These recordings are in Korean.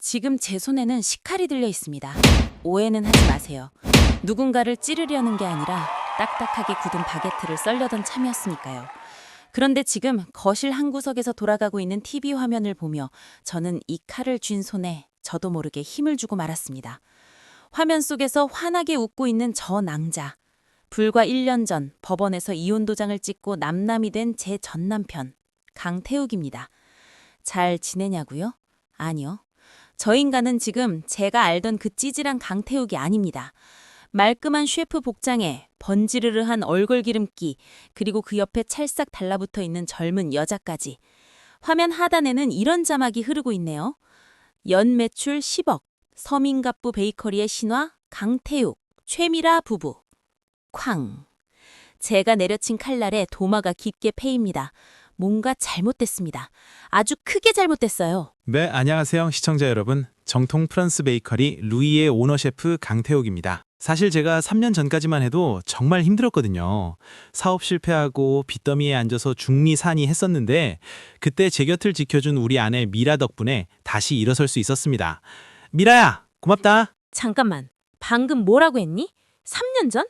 지금 제 손에는 식칼이 들려 있습니다. 오해는 하지 마세요. 누군가를 찌르려는 게 아니라 딱딱하게 굳은 바게트를 썰려던 참이었으니까요. 그런데 지금 거실 한 구석에서 돌아가고 있는 TV 화면을 보며 저는 이 칼을 쥔 손에 저도 모르게 힘을 주고 말았습니다. 화면 속에서 환하게 웃고 있는 저 낭자. 불과 1년 전 법원에서 이혼 도장을 찍고 남남이 된 제 전 남편 강태욱입니다. 잘 지내냐고요? 아니요. 저 인간은 지금 제가 알던 그 찌질한 강태욱이 아닙니다. 말끔한 셰프 복장에 번지르르한 얼굴 기름기, 그리고 그 옆에 찰싹 달라붙어 있는 젊은 여자까지. 화면 하단에는 이런 자막이 흐르고 있네요. 연 매출 10억, 서민갑부 베이커리의 신화 강태욱, 최미라 부부. 쾅. 제가 내려친 칼날에 도마가 깊게 패입니다. 뭔가 잘못됐습니다. 아주 크게 잘못됐어요. 네, 안녕하세요 시청자 여러분. 정통 프랑스 베이커리 루이의 오너 셰프 강태욱입니다. 사실 제가 3년 전까지만 해도 정말 힘들었거든요. 사업 실패하고 빚더미에 앉아서 중리산이 했었는데 그때 제 곁을 지켜준 우리 아내 미라 덕분에 다시 일어설 수 있었습니다. 미라야, 고맙다. 잠깐만. 방금 뭐라고 했니? 3년 전?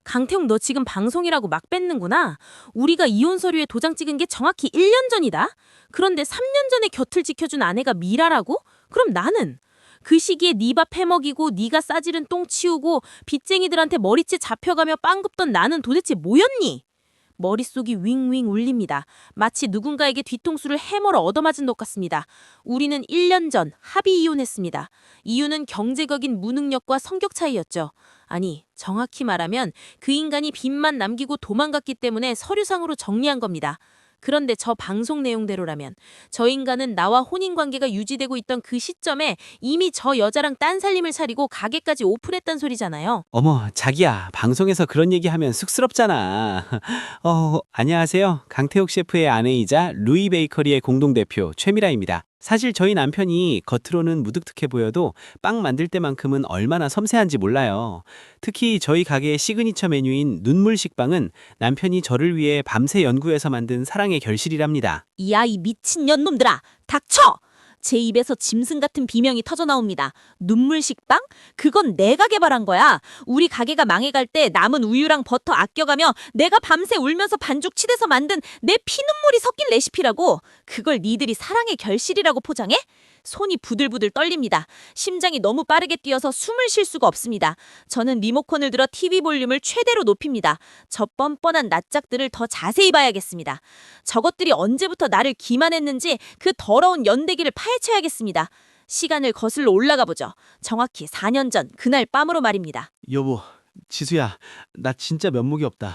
강태웅 너 지금 방송이라고 막 뱉는구나. 우리가 이혼 서류에 도장 찍은 게 정확히 1년 전이다. 그런데 3년 전에 곁을 지켜준 아내가 미라라고? 그럼 나는? 그 시기에 네 밥 해먹이고 네가 싸지른 똥 치우고 빚쟁이들한테 머리채 잡혀가며 빵 굽던 나는 도대체 뭐였니? 머릿속이 윙윙 울립니다. 마치 누군가에게 뒤통수를 해머러 얻어맞은 것 같습니다. 우리는 1년 전 합의 이혼했습니다. 이유는 경제적인 무능력과 성격 차이였죠. 아니, 정확히 말하면 그 인간이 빚만 남기고 도망갔기 때문에 서류상으로 정리한 겁니다. 그런데 저 방송 내용대로라면 저 인간은 나와 혼인관계가 유지되고 있던 그 시점에 이미 저 여자랑 딴 살림을 차리고 가게까지 오픈했단 소리잖아요. 어머, 자기야, 방송에서 그런 얘기하면 쑥스럽잖아. 안녕하세요. 강태욱 셰프의 아내이자 루이 베이커리의 공동대표 최미라입니다. 사실 저희 남편이 겉으로는 무뚝뚝해 보여도 빵 만들 때만큼은 얼마나 섬세한지 몰라요. 특히 저희 가게의 시그니처 메뉴인 눈물 식빵은 남편이 저를 위해 밤새 연구해서 만든 사랑의 결실이랍니다. 이 아이 미친년 놈들아, 닥쳐! 제 입에서 짐승 같은 비명이 터져나옵니다. 눈물 식빵? 그건 내가 개발한 거야. 우리 가게가 망해갈 때 남은 우유랑 버터 아껴가며 내가 밤새 울면서 반죽 치대서 만든 내 피눈물이 섞인 레시피라고. 그걸 니들이 사랑의 결실이라고 포장해? 손이 부들부들 떨립니다. 심장이 너무 빠르게 뛰어서 숨을 쉴 수가 없습니다. 저는 리모컨을 들어 TV 볼륨을 최대로 높입니다. 저 뻔뻔한 낯짝들을 더 자세히 봐야겠습니다. 저것들이 언제부터 나를 기만했는지 그 더러운 연대기를 파헤쳐야겠습니다. 시간을 거슬러 올라가 보죠. 정확히 4년 전 그날 밤으로 말입니다. 여보, 지수야, 나 진짜 면목이 없다.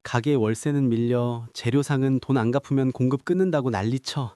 가게 월세는 밀려, 재료상은 돈 안 갚으면 공급 끊는다고 난리쳐.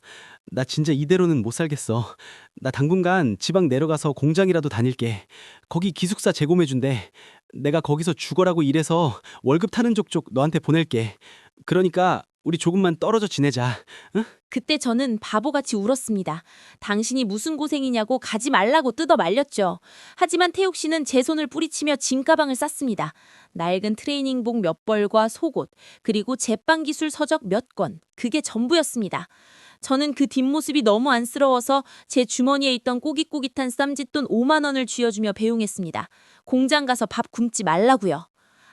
나 진짜 이대로는 못 살겠어. 나 당분간 지방 내려가서 공장이라도 다닐게. 거기 기숙사 제공해준대. 내가 거기서 죽어라고 일해서 월급 타는 족족 너한테 보낼게. 그러니까 우리 조금만 떨어져 지내자. 응? 그때 저는 바보같이 울었습니다. 당신이 무슨 고생이냐고 가지 말라고 뜯어 말렸죠. 하지만 태욱 씨는 제 손을 뿌리치며 짐가방을 쌌습니다. 낡은 트레이닝복 몇 벌과 속옷, 그리고 제빵 기술 서적 몇 권, 그게 전부였습니다. 저는 그 뒷모습이 너무 안쓰러워서 제 주머니에 있던 꼬깃꼬깃한 쌈짓돈 5만 원을 쥐어주며 배웅했습니다. 공장 가서 밥 굶지 말라고요.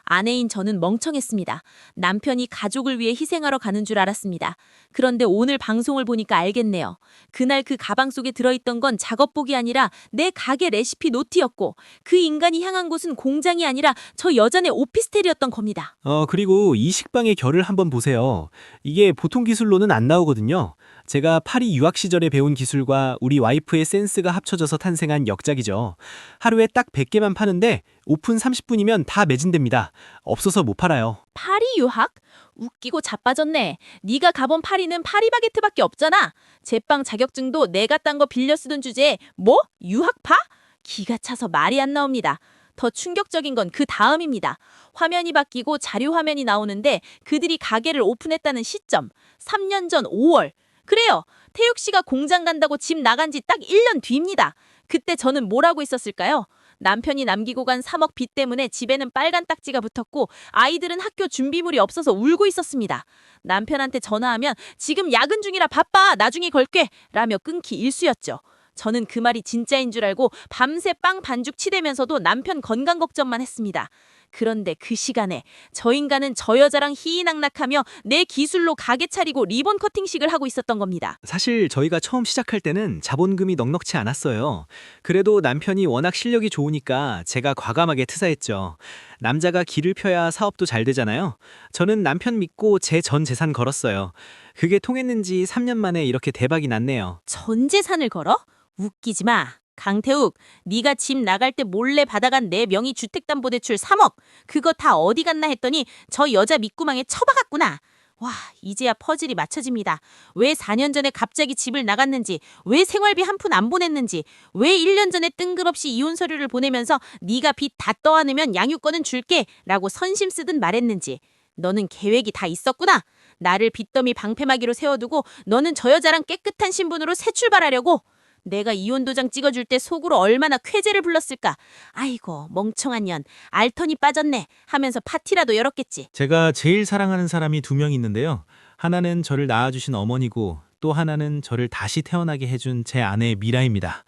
아내인 저는 멍청했습니다. 남편이 가족을 위해 희생하러 가는 줄 알았습니다. 그런데 오늘 방송을 보니까 알겠네요. 그날 그 가방 속에 들어있던 건 작업복이 아니라 내 가게 레시피 노트였고 그 인간이 향한 곳은 공장이 아니라 저 여잔의 오피스텔이었던 겁니다. 그리고 이 식빵의 결을 한번 보세요. 이게 보통 기술로는 안 나오거든요. 제가 파리 유학 시절에 배운 기술과 우리 와이프의 센스가 합쳐져서 탄생한 역작이죠. 하루에 딱 100개만 파는데 오픈 30분이면 다 매진됩니다. 없어서 못 팔아요. 파리 유학? 웃기고 자빠졌네. 네가 가본 파리는 파리바게트밖에 없잖아. 제빵 자격증도 내가 딴 거 빌려 쓰던 주제에 뭐? 유학파? 기가 차서 말이 안 나옵니다. 더 충격적인 건 그 다음입니다. 화면이 바뀌고 자료 화면이 나오는데 그들이 가게를 오픈했다는 시점. 3년 전 5월. 그래요. 태욱 씨가 공장 간다고 집 나간 지 딱 1년 뒤입니다. 그때 저는 뭘 하고 있었을까요? 남편이 남기고 간 3억 빚 때문에 집에는 빨간 딱지가 붙었고 아이들은 학교 준비물이 없어서 울고 있었습니다. 남편한테 전화하면 지금 야근 중이라 바빠 나중에 걸게 라며 끊기 일쑤였죠. 저는 그 말이 진짜인 줄 알고 밤새 빵 반죽 치대면서도 남편 건강 걱정만 했습니다. 그런데 그 시간에 저 인간은 저 여자랑 희희낙낙하며 내 기술로 가게 차리고 리본 커팅식을 하고 있었던 겁니다. 사실 저희가 처음 시작할 때는 자본금이 넉넉치 않았어요. 그래도 남편이 워낙 실력이 좋으니까 제가 과감하게 투자했죠. 남자가 길을 펴야 사업도 잘 되잖아요. 저는 남편 믿고 제 전 재산 걸었어요. 그게 통했는지 3년 만에 이렇게 대박이 났네요. 전 재산을 걸어? 웃기지 마. 강태욱, 네가 집 나갈 때 몰래 받아간 내 명의 주택담보대출 3억. 그거 다 어디 갔나 했더니 저 여자 밑구멍에 처박았구나. 와, 이제야 퍼즐이 맞춰집니다. 왜 4년 전에 갑자기 집을 나갔는지, 왜 생활비 한 푼 안 보냈는지, 왜 1년 전에 뜬금없이 이혼 서류를 보내면서 네가 빚 다 떠안으면 양육권은 줄게 라고 선심 쓰듯 말했는지. 너는 계획이 다 있었구나. 나를 빚더미 방패막이로 세워두고 너는 저 여자랑 깨끗한 신분으로 새 출발하려고. 내가 이혼 도장 찍어줄 때 속으로 얼마나 쾌재를 불렀을까. 아이고 멍청한 년, 알턴이 빠졌네 하면서 파티라도 열었겠지. 제가 제일 사랑하는 사람이 두 명 있는데요. 하나는 저를 낳아주신 어머니고 또 하나는 저를 다시 태어나게 해준 제 아내 미라입니다.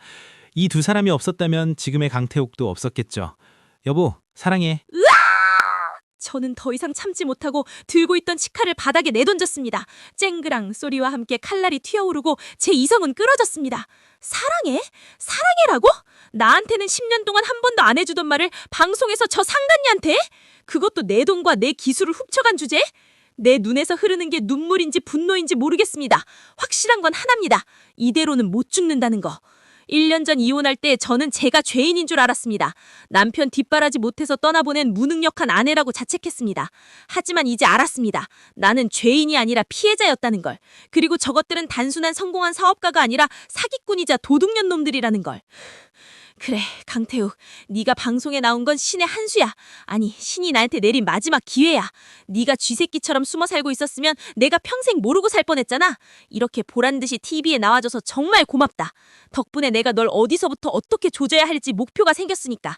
이 두 사람이 없었다면 지금의 강태욱도 없었겠죠. 여보, 사랑해. 저는 더 이상 참지 못하고 들고 있던 치칼을 바닥에 내던졌습니다. 쨍그랑 소리와 함께 칼날이 튀어오르고 제 이성은 끌어졌습니다. 사랑해? 사랑해라고? 나한테는 10년 동안 한 번도 안 해주던 말을 방송에서 저 상간녀한테? 그것도 내 돈과 내 기술을 훔쳐간 주제? 내 눈에서 흐르는 게 눈물인지 분노인지 모르겠습니다. 확실한 건 하나입니다. 이대로는 못 죽는다는 거. 1년 전 이혼할 때 저는 제가 죄인인 줄 알았습니다. 남편 뒷바라지 못해서 떠나보낸 무능력한 아내라고 자책했습니다. 하지만 이제 알았습니다. 나는 죄인이 아니라 피해자였다는 걸. 그리고 저것들은 단순한 성공한 사업가가 아니라 사기꾼이자 도둑년 놈들이라는 걸. 그래, 강태욱. 네가 방송에 나온 건 신의 한 수야. 아니, 신이 나한테 내린 마지막 기회야. 네가 쥐새끼처럼 숨어 살고 있었으면 내가 평생 모르고 살 뻔했잖아. 이렇게 보란듯이 TV에 나와줘서 정말 고맙다. 덕분에 내가 널 어디서부터 어떻게 조져야 할지 목표가 생겼으니까.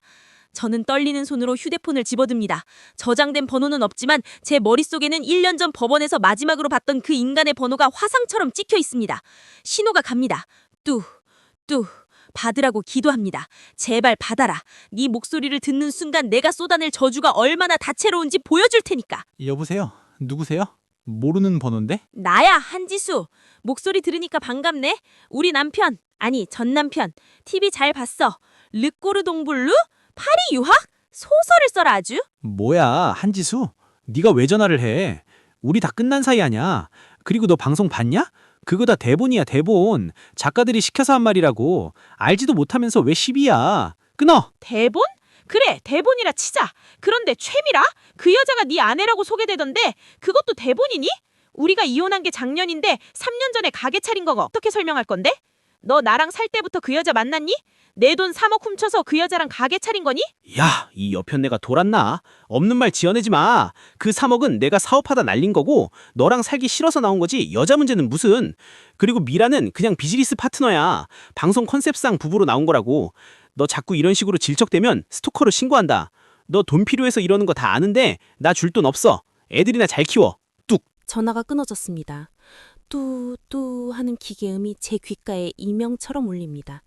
저는 떨리는 손으로 휴대폰을 집어듭니다. 저장된 번호는 없지만 제 머릿속에는 1년 전 법원에서 마지막으로 봤던 그 인간의 번호가 화상처럼 찍혀 있습니다. 신호가 갑니다. 뚜. 받으라고 기도합니다. 제발 받아라. 네 목소리를 듣는 순간 내가 쏟아낼 저주가 얼마나 다채로운지 보여줄 테니까. 여보세요? 누구세요? 모르는 번호인데? 나야, 한지수. 목소리 들으니까 반갑네. 우리 남편, 아니 전 남편. TV 잘 봤어. 르꼬르 동블루? 파리 유학? 소설을 써라 아주. 뭐야, 한지수? 네가 왜 전화를 해? 우리 다 끝난 사이 아냐? 그리고 너 방송 봤냐? 그거 다 대본이야, 대본. 작가들이 시켜서 한 말이라고. 알지도 못하면서 왜 시비야? 끊어! 대본? 그래, 대본이라 치자. 그런데 최미라? 그 여자가 네 아내라고 소개되던데 그것도 대본이니? 우리가 이혼한 게 작년인데 3년 전에 가게 차린 거 어떻게 설명할 건데? 너 나랑 살 때부터 그 여자 만났니? 내 돈 3억 훔쳐서 그 여자랑 가게 차린 거니? 야, 이 여편네가 돌았나? 없는 말 지어내지 마. 그 3억은 내가 사업하다 날린 거고 너랑 살기 싫어서 나온 거지 여자 문제는 무슨. 그리고 미라는 그냥 비즈니스 파트너야. 방송 컨셉상 부부로 나온 거라고. 너 자꾸 이런 식으로 질척대면 스토커로 신고한다. 너 돈 필요해서 이러는 거 다 아는데 나 줄 돈 없어. 애들이나 잘 키워. 뚝. 전화가 끊어졌습니다. 뚜 하는 기계음이 제 귓가에 이명처럼 울립니다.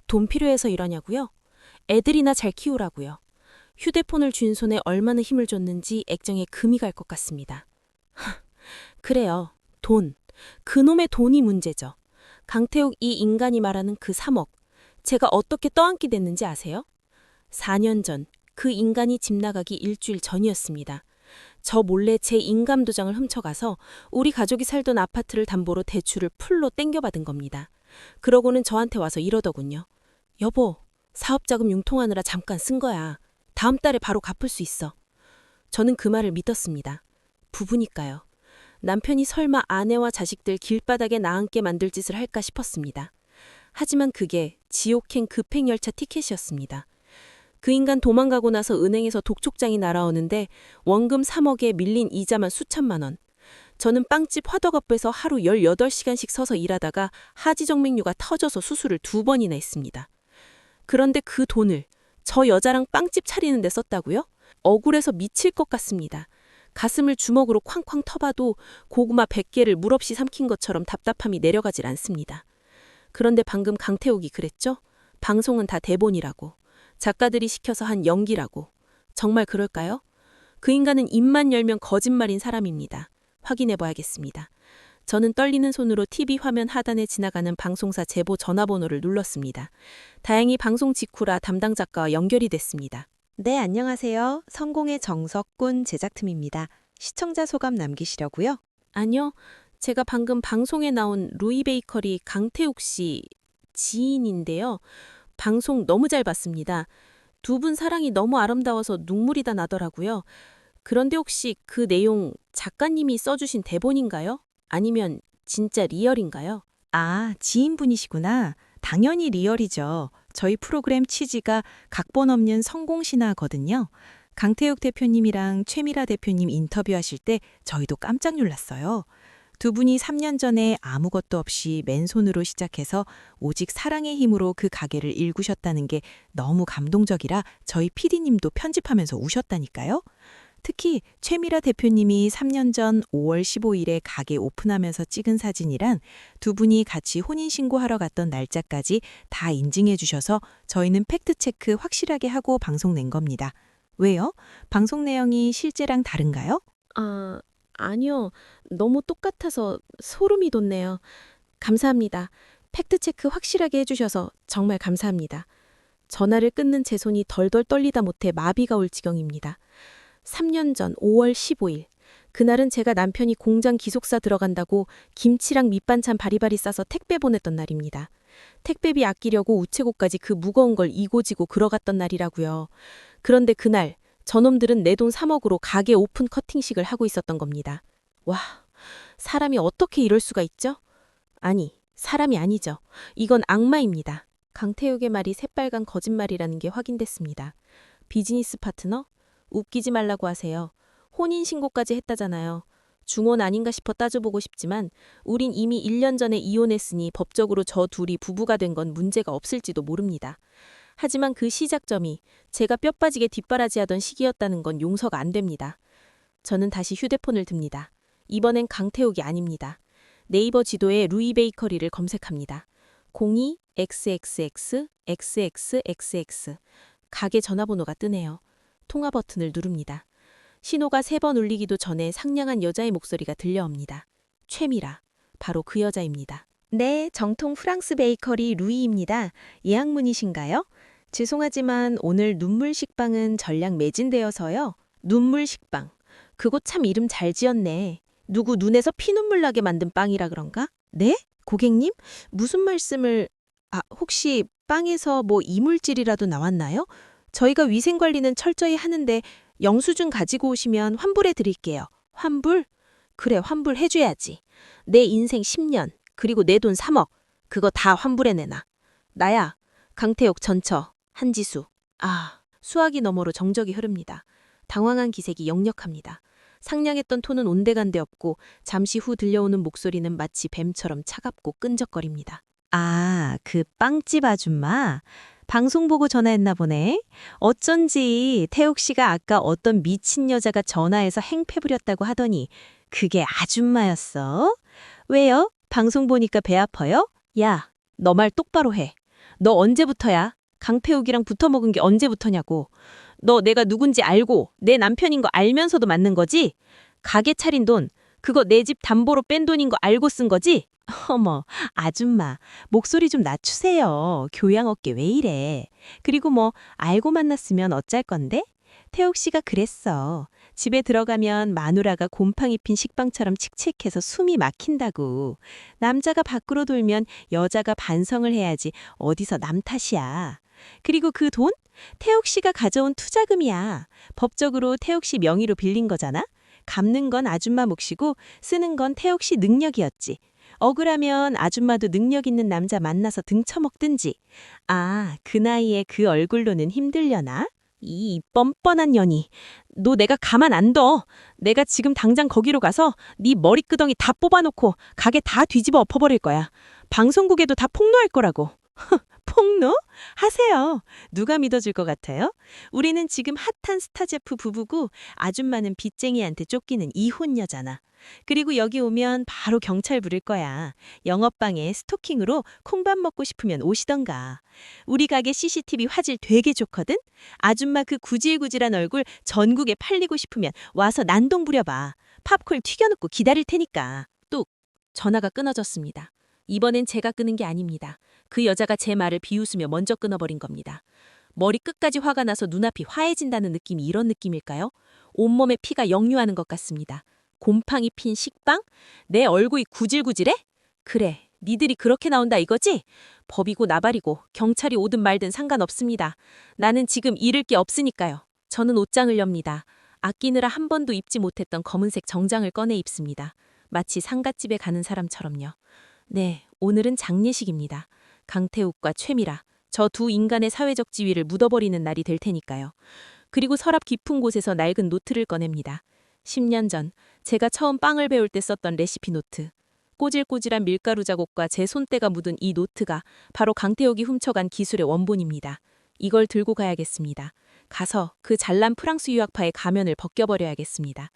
돈 필요해서 이러냐고요? 애들이나 잘 키우라고요. 휴대폰을 쥔 손에 얼마나 힘을 줬는지 액정에 금이 갈 것 같습니다. 그래요. 돈. 그놈의 돈이 문제죠. 강태욱 이 인간이 말하는 그 3억. 제가 어떻게 떠안게 됐는지 아세요? 4년 전 그 인간이 집 나가기 일주일 전이었습니다. 저 몰래 제 인감도장을 훔쳐가서 우리 가족이 살던 아파트를 담보로 대출을 풀로 땡겨받은 겁니다. 그러고는 저한테 와서 이러더군요. 여보, 사업자금 융통하느라 잠깐 쓴 거야. 다음 달에 바로 갚을 수 있어. 저는 그 말을 믿었습니다. 부부니까요. 남편이 설마 아내와 자식들 길바닥에 나앉게 만들 짓을 할까 싶었습니다. 하지만 그게 지옥행 급행열차 티켓이었습니다. 그 인간 도망가고 나서 은행에서 독촉장이 날아오는데 원금 3억에 밀린 이자만 수천만 원. 저는 빵집 화덕 앞에서 하루 18시간씩 서서 일하다가 하지정맥류가 터져서 수술을 2번이나 했습니다. 그런데 그 돈을 저 여자랑 빵집 차리는 데 썼다고요? 억울해서 미칠 것 같습니다. 가슴을 주먹으로 쾅쾅 터봐도 고구마 100개를 물없이 삼킨 것처럼 답답함이 내려가질 않습니다. 그런데 방금 강태욱이 그랬죠? 방송은 다 대본이라고. 작가들이 시켜서 한 연기라고. 정말 그럴까요? 그 인간은 입만 열면 거짓말인 사람입니다. 확인해 봐야겠습니다. 저는 떨리는 손으로 TV 화면 하단에 지나가는 방송사 제보 전화번호를 눌렀습니다. 다행히 방송 직후라 담당 작가와 연결이 됐습니다. 네, 안녕하세요. 성공의 정석군 제작팀입니다. 시청자 소감 남기시려고요? 아니요. 제가 방금 방송에 나온 루이 베이커리 강태욱 씨 지인인데요. 방송 너무 잘 봤습니다. 두 분 사랑이 너무 아름다워서 눈물이 다 나더라고요. 그런데 혹시 그 내용 작가님이 써주신 대본인가요? 아니면 진짜 리얼인가요? 아, 지인분이시구나. 당연히 리얼이죠. 저희 프로그램 취지가 각본 없는 성공 신화거든요. 강태욱 대표님이랑 최미라 대표님 인터뷰하실 때 저희도 깜짝 놀랐어요. 두 분이 3년 전에 아무것도 없이 맨손으로 시작해서 오직 사랑의 힘으로 그 가게를 일구셨다는 게 너무 감동적이라 저희 PD님도 편집하면서 우셨다니까요. 특히 최미라 대표님이 3년 전 5월 15일에 가게 오픈하면서 찍은 사진이란 두 분이 같이 혼인신고하러 갔던 날짜까지 다 인증해 주셔서 저희는 팩트체크 확실하게 하고 방송 낸 겁니다. 왜요? 방송 내용이 실제랑 다른가요? 아니요. 너무 똑같아서 소름이 돋네요. 감사합니다. 팩트체크 확실하게 해주셔서 정말 감사합니다. 전화를 끊는 제 손이 덜덜 떨리다 못해 마비가 올 지경입니다. 3년 전 5월 15일. 그날은 제가 남편이 공장 기숙사 들어간다고 김치랑 밑반찬 바리바리 싸서 택배 보냈던 날입니다. 택배비 아끼려고 우체국까지 그 무거운 걸 이고지고 그러갔던 날이라고요. 그런데 그날 저놈들은 내 돈 3억으로 가게 오픈 커팅식을 하고 있었던 겁니다. 와, 사람이 어떻게 이럴 수가 있죠? 아니, 사람이 아니죠. 이건 악마입니다. 강태욱의 말이 새빨간 거짓말이라는 게 확인됐습니다. 비즈니스 파트너? 웃기지 말라고 하세요. 혼인신고까지 했다잖아요. 중혼 아닌가 싶어 따져보고 싶지만 우린 이미 1년 전에 이혼했으니 법적으로 저 둘이 부부가 된 건 문제가 없을지도 모릅니다. 하지만 그 시작점이 제가 뼈 빠지게 뒷바라지하던 시기였다는 건 용서가 안 됩니다. 저는 다시 휴대폰을 듭니다. 이번엔 강태욱이 아닙니다. 네이버 지도에 루이 베이커리를 검색합니다. 02XXX XXXX 가게 전화번호가 뜨네요. 통화 버튼을 누릅니다. 신호가 3번 울리기도 전에 상냥한 여자의 목소리가 들려옵니다. 최미라, 바로 그 여자입니다. 네, 정통 프랑스 베이커리 루이입니다. 예약문이신가요? 죄송하지만 오늘 눈물 식빵은 전량 매진되어서요. 눈물 식빵. 그거 참 이름 잘 지었네. 누구 눈에서 피눈물 나게 만든 빵이라 그런가? 네? 고객님? 무슨 말씀을... 혹시 빵에서 뭐 이물질이라도 나왔나요? 저희가 위생관리는 철저히 하는데 영수증 가지고 오시면 환불해 드릴게요. 환불? 그래, 환불해줘야지. 내 인생 10년, 그리고 내 돈 3억. 그거 다 환불해내놔. 나야, 강태욱 전처, 한지수. 수화기 너머로 정적이 흐릅니다. 당황한 기색이 역력합니다. 상냥했던 톤은 온데간데 없고 잠시 후 들려오는 목소리는 마치 뱀처럼 차갑고 끈적거립니다. 그 빵집 아줌마? 방송 보고 전화했나 보네. 어쩐지 태욱 씨가 아까 어떤 미친 여자가 전화해서 행패 부렸다고 하더니 그게 아줌마였어? 왜요? 방송 보니까 배 아파요? 야, 너 말 똑바로 해. 너 언제부터야? 강태욱이랑 붙어먹은 게 언제부터냐고. 너 내가 누군지 알고 내 남편인 거 알면서도 맞는 거지? 가게 차린 돈, 그거 내 집 담보로 뺀 돈인 거 알고 쓴 거지? 어머, 아줌마, 목소리 좀 낮추세요. 교양 없게 왜 이래. 그리고 뭐 알고 만났으면 어쩔 건데? 태욱 씨가 그랬어. 집에 들어가면 마누라가 곰팡이 핀 식빵처럼 칙칙해서 숨이 막힌다고. 남자가 밖으로 돌면 여자가 반성을 해야지 어디서 남 탓이야. 그리고 그 돈? 태욱 씨가 가져온 투자금이야. 법적으로 태욱 씨 명의로 빌린 거잖아. 갚는 건 아줌마 몫이고 쓰는 건 태욱 씨 능력이었지. 억울하면 아줌마도 능력 있는 남자 만나서 등쳐먹든지. 그 나이에 그 얼굴로는 힘들려나? 이 뻔뻔한 년이. 너 내가 가만 안 둬. 내가 지금 당장 거기로 가서 네 머리끄덩이 다 뽑아놓고 가게 다 뒤집어 엎어버릴 거야. 방송국에도 다 폭로할 거라고. 폭로? 하세요. 누가 믿어줄 것 같아요? 우리는 지금 핫한 스타제프 부부고 아줌마는 빚쟁이한테 쫓기는 이혼 여자나. 그리고 여기 오면 바로 경찰 부를 거야. 영업방에 스토킹으로 콩밥 먹고 싶으면 오시던가. 우리 가게 CCTV 화질 되게 좋거든? 아줌마 그 구질구질한 얼굴 전국에 팔리고 싶으면 와서 난동 부려봐. 팝콘 튀겨놓고 기다릴 테니까. 뚝. 전화가 끊어졌습니다. 이번엔 제가 끊은 게 아닙니다. 그 여자가 제 말을 비웃으며 먼저 끊어버린 겁니다. 머리 끝까지 화가 나서 눈앞이 화해진다는 느낌이 이런 느낌일까요? 온몸에 피가 역류하는 것 같습니다. 곰팡이 핀 식빵? 내 얼굴이 구질구질해? 그래, 니들이 그렇게 나온다 이거지? 법이고 나발이고 경찰이 오든 말든 상관없습니다. 나는 지금 잃을 게 없으니까요. 저는 옷장을 엽니다. 아끼느라 한 번도 입지 못했던 검은색 정장을 꺼내 입습니다. 마치 상갓집에 가는 사람처럼요. 네, 오늘은 장례식입니다. 강태욱과 최미라, 저 두 인간의 사회적 지위를 묻어버리는 날이 될 테니까요. 그리고 서랍 깊은 곳에서 낡은 노트를 꺼냅니다. 10년 전 제가 처음 빵을 배울 때 썼던 레시피 노트. 꼬질꼬질한 밀가루 자국과 제 손때가 묻은 이 노트가 바로 강태욱이 훔쳐간 기술의 원본입니다. 이걸 들고 가야겠습니다. 가서 그 잘난 프랑스 유학파의 가면을 벗겨버려야겠습니다.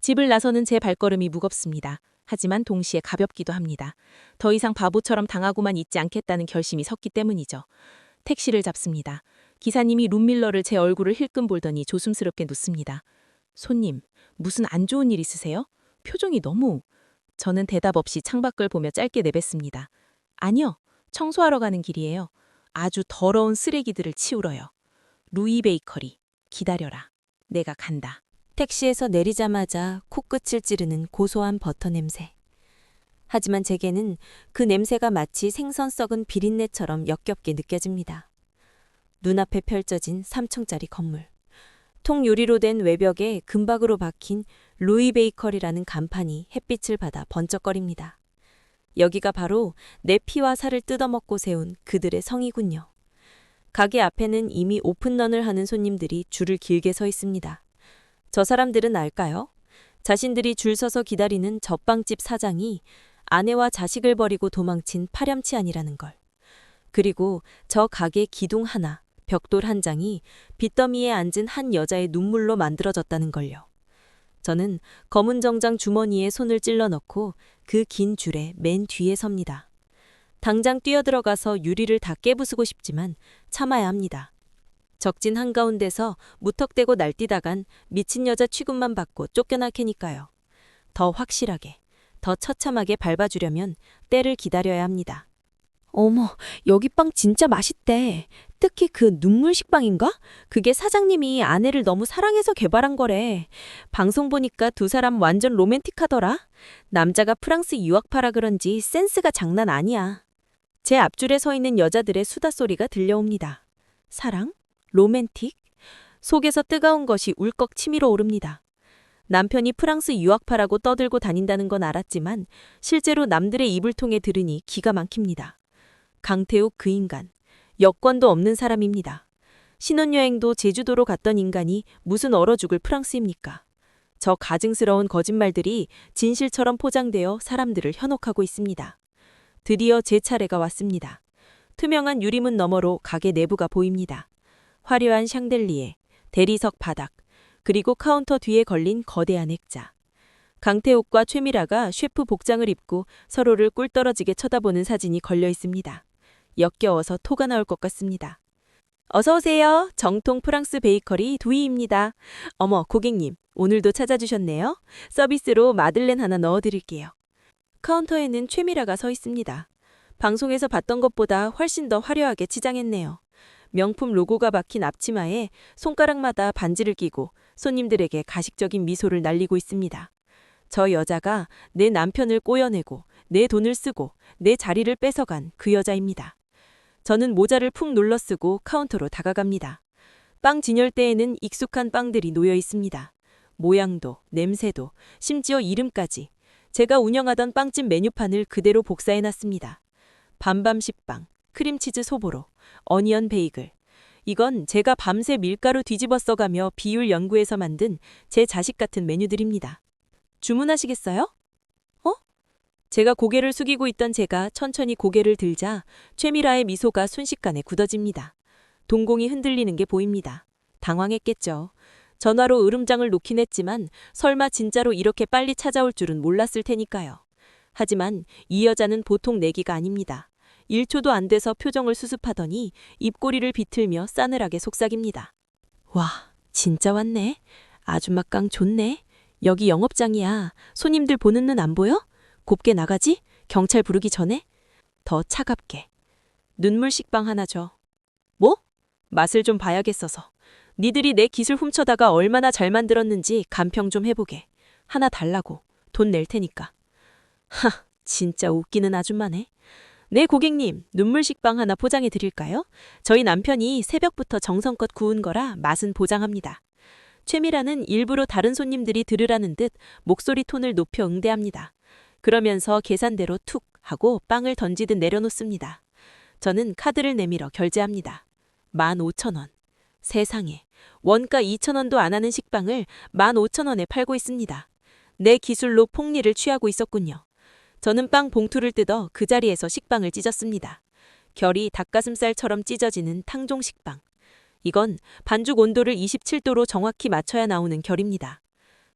집을 나서는 제 발걸음이 무겁습니다. 하지만 동시에 가볍기도 합니다. 더 이상 바보처럼 당하고만 있지 않겠다는 결심이 섰기 때문이죠. 택시를 잡습니다. 기사님이 룸밀러를 제 얼굴을 힐끔 볼더니 조심스럽게 묻습니다. 손님, 무슨 안 좋은 일 있으세요? 표정이 너무... 저는 대답 없이 창밖을 보며 짧게 내뱉습니다. 아니요, 청소하러 가는 길이에요. 아주 더러운 쓰레기들을 치우러요. 루이 베이커리, 기다려라. 내가 간다. 택시에서 내리자마자 코끝을 찌르는 고소한 버터 냄새. 하지만 제게는 그 냄새가 마치 생선 썩은 비린내처럼 역겹게 느껴집니다. 눈앞에 펼쳐진 3층짜리 건물. 통유리로 된 외벽에 금박으로 박힌 루이 베이커리라는 간판이 햇빛을 받아 번쩍거립니다. 여기가 바로 내 피와 살을 뜯어먹고 세운 그들의 성이군요. 가게 앞에는 이미 오픈런을 하는 손님들이 줄을 길게 서 있습니다. 저 사람들은 알까요? 자신들이 줄 서서 기다리는 젖빵집 사장이 아내와 자식을 버리고 도망친 파렴치한이라는 걸. 그리고 저 가게 기둥 하나, 벽돌 한 장이 빚더미에 앉은 한 여자의 눈물로 만들어졌다는 걸요. 저는 검은 정장 주머니에 손을 찔러 넣고 그 긴 줄에 맨 뒤에 섭니다. 당장 뛰어들어가서 유리를 다 깨부수고 싶지만 참아야 합니다. 적진 한가운데서 무턱대고 날뛰다간 미친 여자 취급만 받고 쫓겨날 테니까요. 더 확실하게, 더 처참하게 밟아주려면 때를 기다려야 합니다. 어머, 여기 빵 진짜 맛있대. 특히 그 눈물 식빵인가? 그게 사장님이 아내를 너무 사랑해서 개발한 거래. 방송 보니까 두 사람 완전 로맨틱하더라. 남자가 프랑스 유학파라 그런지 센스가 장난 아니야. 제 앞줄에 서 있는 여자들의 수다 소리가 들려옵니다. 사랑? 로맨틱? 속에서 뜨거운 것이 울컥 치밀어 오릅니다. 남편이 프랑스 유학파라고 떠들고 다닌다는 건 알았지만 실제로 남들의 입을 통해 들으니 기가 막힙니다. 강태욱 그 인간, 여권도 없는 사람입니다. 신혼여행도 제주도로 갔던 인간이 무슨 얼어 죽을 프랑스입니까? 저 가증스러운 거짓말들이 진실처럼 포장되어 사람들을 현혹하고 있습니다. 드디어 제 차례가 왔습니다. 투명한 유리문 너머로 가게 내부가 보입니다. 화려한 샹들리에, 대리석 바닥, 그리고 카운터 뒤에 걸린 거대한 액자. 강태욱과 최미라가 셰프 복장을 입고 서로를 꿀떨어지게 쳐다보는 사진이 걸려 있습니다. 역겨워서 토가 나올 것 같습니다. 어서 오세요. 정통 프랑스 베이커리 두이입니다. 어머, 고객님, 오늘도 찾아주셨네요. 서비스로 마들렌 하나 넣어드릴게요. 카운터에는 최미라가 서 있습니다. 방송에서 봤던 것보다 훨씬 더 화려하게 치장했네요. 명품 로고가 박힌 앞치마에 손가락마다 반지를 끼고 손님들에게 가식적인 미소를 날리고 있습니다. 저 여자가 내 남편을 꼬여내고 내 돈을 쓰고 내 자리를 뺏어간 그 여자입니다. 저는 모자를 푹 눌러 쓰고 카운터로 다가갑니다. 빵 진열대에는 익숙한 빵들이 놓여 있습니다. 모양도, 냄새도, 심지어 이름까지. 제가 운영하던 빵집 메뉴판을 그대로 복사해놨습니다. 밤밤 식빵, 크림치즈 소보로, 어니언 베이글. 이건 제가 밤새 밀가루 뒤집어 써가며 비율 연구해서 만든 제 자식 같은 메뉴들입니다. 주문하시겠어요? 제가 고개를 숙이고 있던 제가 천천히 고개를 들자 최미라의 미소가 순식간에 굳어집니다. 동공이 흔들리는 게 보입니다. 당황했겠죠. 전화로 으름장을 놓긴 했지만 설마 진짜로 이렇게 빨리 찾아올 줄은 몰랐을 테니까요. 하지만 이 여자는 보통 내기가 아닙니다. 1초도 안 돼서 표정을 수습하더니 입꼬리를 비틀며 싸늘하게 속삭입니다. 와, 진짜 왔네. 아줌마 깡 좋네. 여기 영업장이야. 손님들 보는 눈 안 보여? 곱게 나가지? 경찰 부르기 전에? 더 차갑게. 눈물 식빵 하나 줘. 뭐? 맛을 좀 봐야겠어서. 니들이 내 기술 훔쳐다가 얼마나 잘 만들었는지 간평 좀 해보게. 하나 달라고. 돈 낼 테니까. 하, 진짜 웃기는 아줌마네. 네, 고객님, 눈물 식빵 하나 포장해 드릴까요? 저희 남편이 새벽부터 정성껏 구운 거라 맛은 보장합니다. 최미라는 일부러 다른 손님들이 들으라는 듯 목소리 톤을 높여 응대합니다. 그러면서 계산대로 툭 하고 빵을 던지듯 내려놓습니다. 저는 카드를 내밀어 결제합니다. 15,000원. 세상에, 원가 2,000원도 안 하는 식빵을 15,000원에 팔고 있습니다. 내 기술로 폭리를 취하고 있었군요. 저는 빵 봉투를 뜯어 그 자리에서 식빵을 찢었습니다. 결이 닭가슴살처럼 찢어지는 탕종 식빵. 이건 반죽 온도를 27도로 정확히 맞춰야 나오는 결입니다.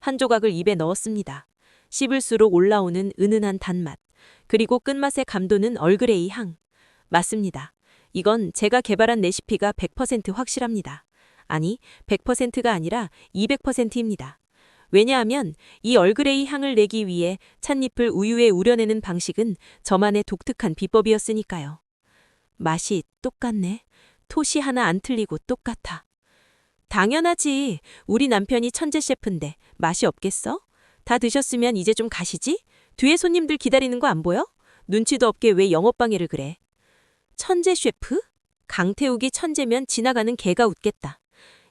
한 조각을 입에 넣었습니다. 씹을수록 올라오는 은은한 단맛, 그리고 끝맛에 감도는 얼그레이 향. 맞습니다. 이건 제가 개발한 레시피가 100% 확실합니다. 아니, 100%가 아니라 200%입니다. 왜냐하면 이 얼그레이 향을 내기 위해 찻잎을 우유에 우려내는 방식은 저만의 독특한 비법이었으니까요. 맛이 똑같네. 토시 하나 안 틀리고 똑같아. 당연하지. 우리 남편이 천재 셰프인데 맛이 없겠어? 다 드셨으면 이제 좀 가시지? 뒤에 손님들 기다리는 거 안 보여? 눈치도 없게 왜 영업방해를 그래? 천재 셰프? 강태욱이 천재면 지나가는 개가 웃겠다.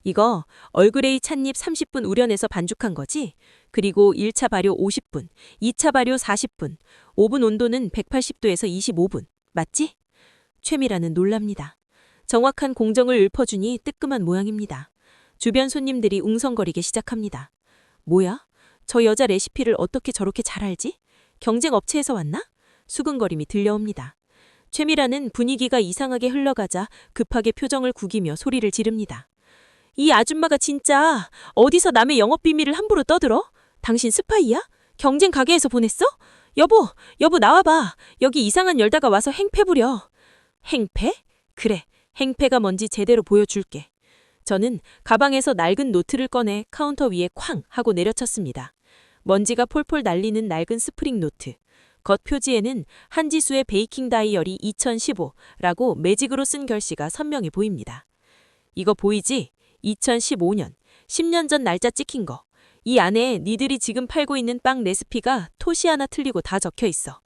이거 얼그레이 찻잎 30분 우려내서 반죽한 거지? 그리고 1차 발효 50분, 2차 발효 40분, 오븐 온도는 180도에서 25분. 맞지? 최미라는 놀랍니다. 정확한 공정을 읊어주니 뜨끔한 모양입니다. 주변 손님들이 웅성거리기 시작합니다. 뭐야? 저 여자 레시피를 어떻게 저렇게 잘 알지? 경쟁 업체에서 왔나? 수근거림이 들려옵니다. 최미라는 분위기가 이상하게 흘러가자 급하게 표정을 구기며 소리를 지릅니다. 이 아줌마가 진짜 어디서 남의 영업 비밀을 함부로 떠들어? 당신 스파이야? 경쟁 가게에서 보냈어? 여보 나와봐. 여기 이상한 열다가 와서 행패 부려. 행패? 그래, 행패가 뭔지 제대로 보여줄게. 저는 가방에서 낡은 노트를 꺼내 카운터 위에 쾅 하고 내려쳤습니다. 먼지가 폴폴 날리는 낡은 스프링 노트. 겉 표지에는 한지수의 베이킹 다이어리 2015라고 매직으로 쓴 글씨가 선명해 보입니다. 이거 보이지? 2015년, 10년 전 날짜 찍힌 거. 이 안에 니들이 지금 팔고 있는 빵 레시피가 토시 하나 틀리고 다 적혀 있어.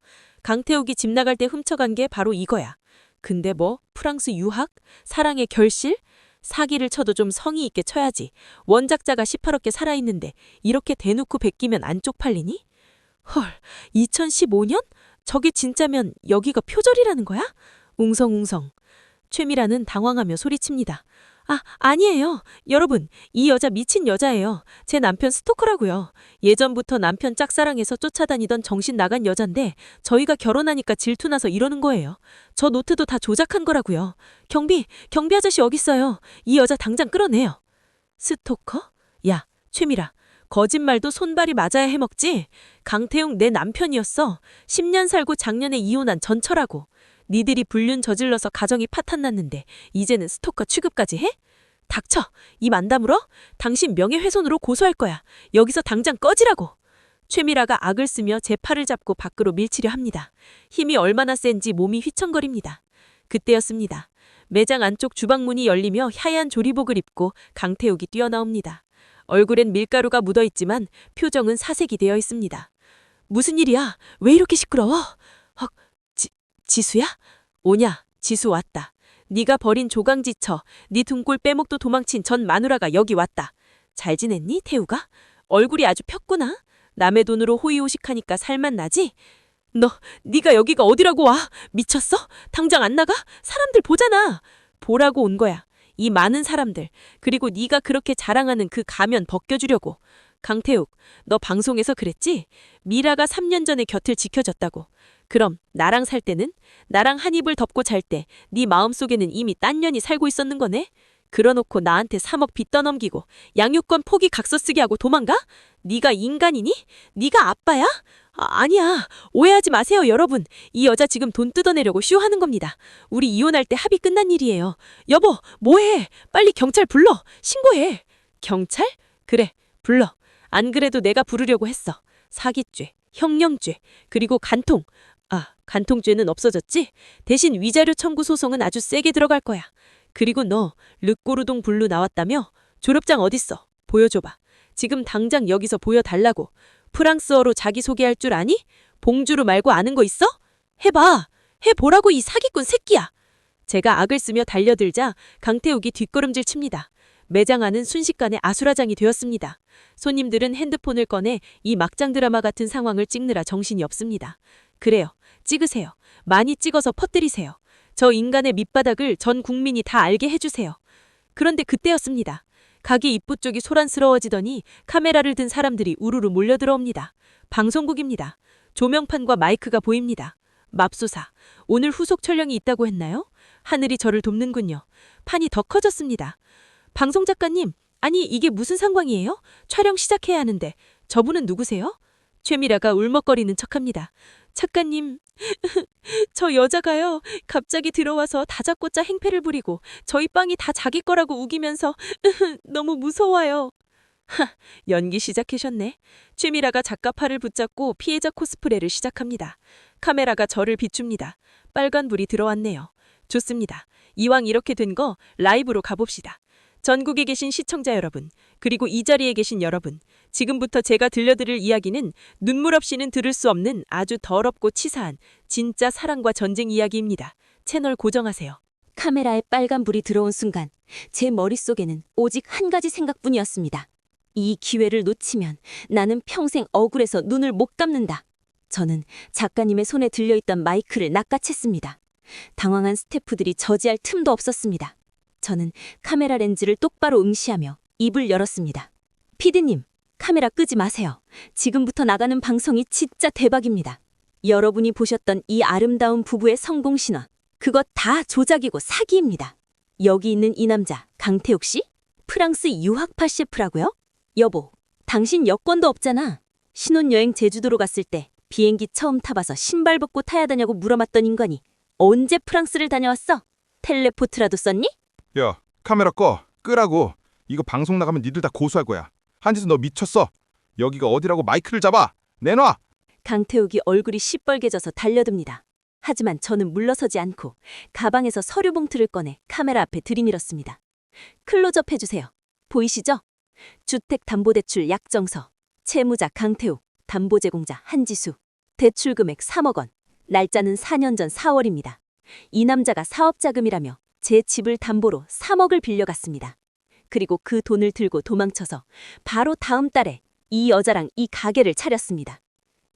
강태욱이 집 나갈 때 훔쳐간 게 바로 이거야. 근데 뭐 프랑스 유학? 사랑의 결실? 사기를 쳐도 좀 성의 있게 쳐야지. 원작자가 시퍼렇게 살아있는데 이렇게 대놓고 베끼면 안 쪽팔리니? 헐, 2015년? 저게 진짜면 여기가 표절이라는 거야? 웅성웅성. 최미라는 당황하며 소리칩니다. 아니에요. 여러분, 이 여자 미친 여자예요. 제 남편 스토커라고요. 예전부터 남편 짝사랑해서 쫓아다니던 정신 나간 여잔데 저희가 결혼하니까 질투나서 이러는 거예요. 저 노트도 다 조작한 거라고요. 경비 아저씨 여기 있어요. 이 여자 당장 끌어내요. 스토커? 야, 최미라. 거짓말도 손발이 맞아야 해먹지? 강태웅 내 남편이었어. 10년 살고 작년에 이혼한 전처라고. 니들이 불륜 저질러서 가정이 파탄났는데 이제는 스토커 취급까지 해? 닥쳐. 입 안 다물어? 당신 명예훼손으로 고소할 거야. 여기서 당장 꺼지라고. 최미라가 악을 쓰며 제 팔을 잡고 밖으로 밀치려 합니다. 힘이 얼마나 센지 몸이 휘청거립니다. 그때였습니다. 매장 안쪽 주방문이 열리며 하얀 조리복을 입고 강태욱이 뛰어나옵니다. 얼굴엔 밀가루가 묻어있지만 표정은 사색이 되어 있습니다. 무슨 일이야? 왜 이렇게 시끄러워? 헉, 지수야? 오냐? 지수 왔다. 네가 버린 조강지처, 네 등골 빼먹도 도망친 전 마누라가 여기 왔다. 잘 지냈니, 태우가? 얼굴이 아주 폈구나. 남의 돈으로 호의호식하니까 살만 나지? 네가 여기가 어디라고 와? 미쳤어? 당장 안 나가? 사람들 보잖아. 보라고 온 거야. 이 많은 사람들. 그리고 네가 그렇게 자랑하는 그 가면 벗겨주려고. 강태욱, 너 방송에서 그랬지? 미라가 3년 전에 곁을 지켜줬다고. 그럼 나랑 살 때는? 나랑 한 입을 덮고 잘 때 네 마음속에는 이미 딴 년이 살고 있었는 거네? 그러놓고 나한테 3억 빚 떠넘기고 양육권 포기 각서 쓰게 하고 도망가? 네가 인간이니? 네가 아빠야? 아니야. 오해하지 마세요, 여러분. 이 여자 지금 돈 뜯어내려고 쇼하는 겁니다. 우리 이혼할 때 합의 끝난 일이에요. 여보, 뭐해? 빨리 경찰 불러. 신고해. 경찰? 그래, 불러. 안 그래도 내가 부르려고 했어. 사기죄, 형령죄, 그리고 간통. 간통죄는 없어졌지? 대신 위자료 청구 소송은 아주 세게 들어갈 거야. 그리고 너 르꼬르동 블루 나왔다며? 졸업장 어딨어? 보여줘봐. 지금 당장 여기서 보여달라고. 프랑스어로 자기소개할 줄 아니? 봉주르 말고 아는 거 있어? 해봐. 해보라고 이 사기꾼 새끼야. 제가 악을 쓰며 달려들자 강태욱이 뒷걸음질 칩니다. 매장 안은 순식간에 아수라장이 되었습니다. 손님들은 핸드폰을 꺼내 이 막장 드라마 같은 상황을 찍느라 정신이 없습니다. 그래요. 찍으세요. 많이 찍어서 퍼뜨리세요. 저 인간의 밑바닥을 전 국민이 다 알게 해주세요. 그런데 그때였습니다. 가게 입구 쪽이 소란스러워지더니 카메라를 든 사람들이 우르르 몰려들어옵니다. 방송국입니다. 조명판과 마이크가 보입니다. 맙소사, 오늘 후속 촬영이 있다고 했나요? 하늘이 저를 돕는군요. 판이 더 커졌습니다. 방송작가님, 아니 이게 무슨 상황이에요? 촬영 시작해야 하는데 저분은 누구세요? 최미라가 울먹거리는 척합니다. 작가님, 저 여자가요. 갑자기 들어와서 다짜고짜 행패를 부리고 저희 빵이 다 자기 거라고 우기면서 너무 무서워요. 연기 시작하셨네. 최미라가 작가 팔을 붙잡고 피해자 코스프레를 시작합니다. 카메라가 저를 비춥니다. 빨간불이 들어왔네요. 좋습니다. 이왕 이렇게 된 거 라이브로 가봅시다. 전국에 계신 시청자 여러분, 그리고 이 자리에 계신 여러분, 지금부터 제가 들려드릴 이야기는 눈물 없이는 들을 수 없는 아주 더럽고 치사한 진짜 사랑과 전쟁 이야기입니다. 채널 고정하세요. 카메라에 빨간불이 들어온 순간 제 머릿속에는 오직 한 가지 생각뿐이었습니다. 이 기회를 놓치면 나는 평생 억울해서 눈을 못 감는다. 저는 작가님의 손에 들려있던 마이크를 낚아챘습니다. 당황한 스태프들이 저지할 틈도 없었습니다. 저는 카메라 렌즈를 똑바로 응시하며 입을 열었습니다. 피디님, 카메라 끄지 마세요. 지금부터 나가는 방송이 진짜 대박입니다. 여러분이 보셨던 이 아름다운 부부의 성공 신화, 그것 다 조작이고 사기입니다. 여기 있는 이 남자, 강태욱 씨? 프랑스 유학파 셰프라고요? 여보, 당신 여권도 없잖아. 신혼여행 제주도로 갔을 때 비행기 처음 타봐서 신발 벗고 타야 되냐고 물어봤던 인간이 언제 프랑스를 다녀왔어? 텔레포트라도 썼니? 야, 카메라 끄라고. 이거 방송 나가면 니들 다 고소할 거야. 한지수 너 미쳤어. 여기가 어디라고 마이크를 잡아. 내놔. 강태욱이 얼굴이 시뻘개져서 달려듭니다. 하지만 저는 물러서지 않고 가방에서 서류 봉투를 꺼내 카메라 앞에 들이밀었습니다. 클로즈업 해주세요. 보이시죠? 주택담보대출 약정서, 채무자 강태욱, 담보제공자 한지수, 대출금액 3억 원, 날짜는 4년 전 4월입니다. 이 남자가 사업자금이라며 제 집을 담보로 3억을 빌려갔습니다. 그리고 그 돈을 들고 도망쳐서 바로 다음 달에 이 여자랑 이 가게를 차렸습니다.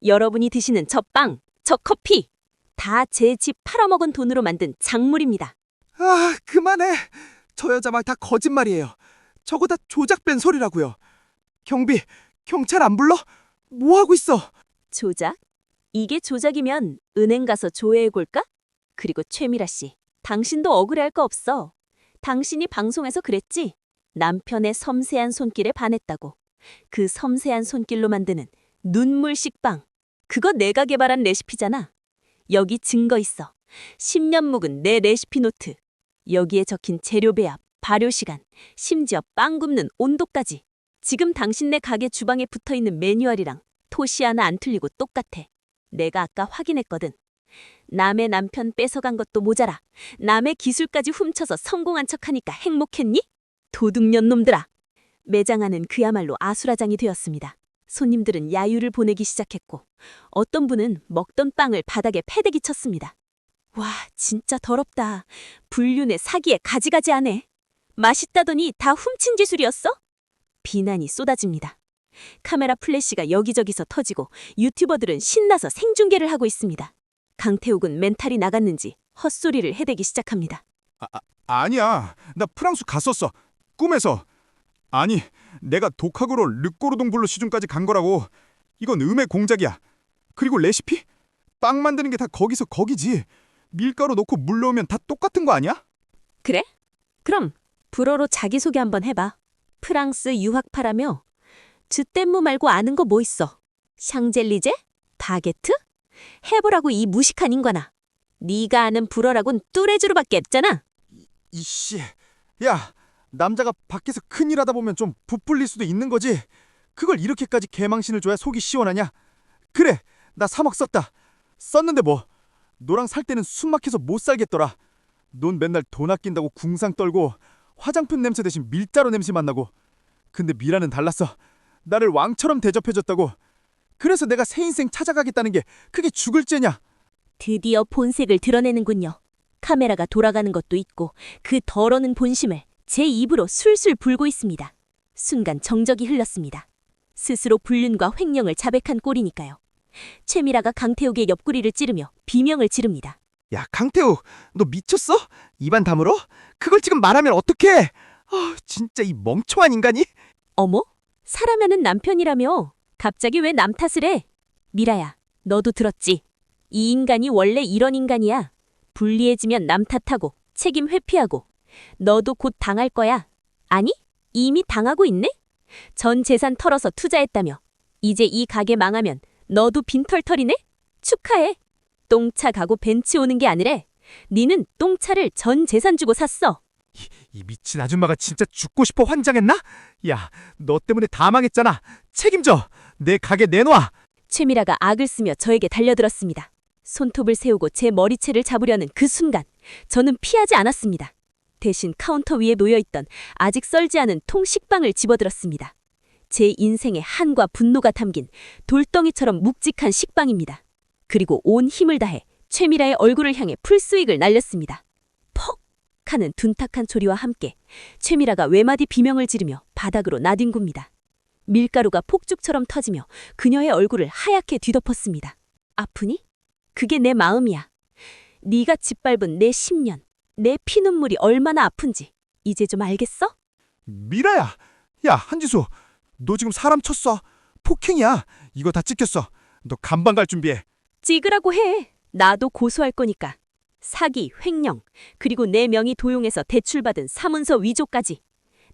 여러분이 드시는 저 빵, 저 커피 다 제 집 팔아먹은 돈으로 만든 작물입니다. 아, 그만해. 저 여자 말 다 거짓말이에요. 저거 다 조작된 소리라고요. 경찰 안 불러? 뭐 하고 있어? 조작? 이게 조작이면 은행 가서 조회해볼까? 그리고 최미라 씨, 당신도 억울해할 거 없어. 당신이 방송에서 그랬지? 남편의 섬세한 손길에 반했다고. 그 섬세한 손길로 만드는 눈물 식빵. 그거 내가 개발한 레시피잖아. 여기 증거 있어. 10년 묵은 내 레시피 노트. 여기에 적힌 재료 배합, 발효 시간, 심지어 빵 굽는 온도까지. 지금 당신네 가게 주방에 붙어있는 매뉴얼이랑 토시 하나 안 틀리고 똑같아. 내가 아까 확인했거든. 남의 남편 뺏어간 것도 모자라 남의 기술까지 훔쳐서 성공한 척하니까 행복했니? 도둑년 놈들아. 매장 안은 그야말로 아수라장이 되었습니다. 손님들은 야유를 보내기 시작했고 어떤 분은 먹던 빵을 바닥에 패대기 쳤습니다. 와, 진짜 더럽다. 불륜에 사기에 가지가지하네. 맛있다더니 다 훔친 기술이었어? 비난이 쏟아집니다. 카메라 플래시가 여기저기서 터지고 유튜버들은 신나서 생중계를 하고 있습니다. 강태욱은 멘탈이 나갔는지 헛소리를 해대기 시작합니다. 아니야. 나 프랑스 갔었어. 꿈에서. 아니, 내가 독학으로 르꼬르동블로 시중까지 간 거라고. 이건 음의 공작이야. 그리고 레시피? 빵 만드는 게 다 거기서 거기지. 밀가루 넣고 물 넣으면 다 똑같은 거 아니야? 그래? 그럼 불어로 자기소개 한번 해봐. 프랑스 유학파라며? 주댐무 말고 아는 거 뭐 있어? 샹젤리제? 바게트? 해보라고 이 무식한 인간아. 네가 아는 불어라곤 뚜레쥬르밖에 없잖아. 이씨. 야, 남자가 밖에서 큰일 하다 보면 좀 부풀릴 수도 있는 거지. 그걸 이렇게까지 개망신을 줘야 속이 시원하냐? 그래, 나 3억 썼다. 썼는데 뭐. 너랑 살 때는 숨 막혀서 못 살겠더라. 넌 맨날 돈 아낀다고 궁상 떨고 화장품 냄새 대신 밀자루 냄새 맡나고. 근데 미라는 달랐어. 나를 왕처럼 대접해줬다고. 그래서 내가 새 인생 찾아가겠다는 게 그게 죽을 죄냐? 드디어 본색을 드러내는군요. 카메라가 돌아가는 것도 있고 그 덜어는 본심을 제 입으로 술술 불고 있습니다. 순간 정적이 흘렀습니다. 스스로 불륜과 횡령을 자백한 꼴이니까요. 최미라가 강태욱의 옆구리를 찌르며 비명을 지릅니다. 야, 강태욱, 너 미쳤어? 입안 다물어? 그걸 지금 말하면 어떡해? 진짜 이 멍청한 인간이. 어머? 사랑하는 남편이라며? 갑자기 왜 남 탓을 해? 미라야, 너도 들었지? 이 인간이 원래 이런 인간이야. 불리해지면 남 탓하고 책임 회피하고. 너도 곧 당할 거야. 아니, 이미 당하고 있네? 전 재산 털어서 투자했다며. 이제 이 가게 망하면 너도 빈털털이네? 축하해. 똥차 가고 벤츠 오는 게 아니래. 니는 똥차를 전 재산 주고 샀어. 이 미친 아줌마가 진짜 죽고 싶어 환장했나? 야, 너 때문에 다 망했잖아. 책임져. 내 가게 내놔. 최미라가 악을 쓰며 저에게 달려들었습니다. 손톱을 세우고 제 머리채를 잡으려는 그 순간 저는 피하지 않았습니다. 대신 카운터 위에 놓여있던 아직 썰지 않은 통 식빵을 집어들었습니다. 제 인생의 한과 분노가 담긴 돌덩이처럼 묵직한 식빵입니다. 그리고 온 힘을 다해 최미라의 얼굴을 향해 풀스윙을 날렸습니다. 퍽! 하는 둔탁한 소리와 함께 최미라가 외마디 비명을 지르며 바닥으로 나뒹굽니다. 밀가루가 폭죽처럼 터지며 그녀의 얼굴을 하얗게 뒤덮었습니다. 아프니? 그게 내 마음이야. 네가 짓밟은 내 10년, 내 피눈물이 얼마나 아픈지 이제 좀 알겠어? 미라야. 야, 한지수. 너 지금 사람 쳤어. 폭행이야. 이거 다 찍혔어. 너 감방 갈 준비해. 찍으라고 해. 나도 고소할 거니까. 사기, 횡령, 그리고 내 명의 도용해서 대출받은 사문서 위조까지.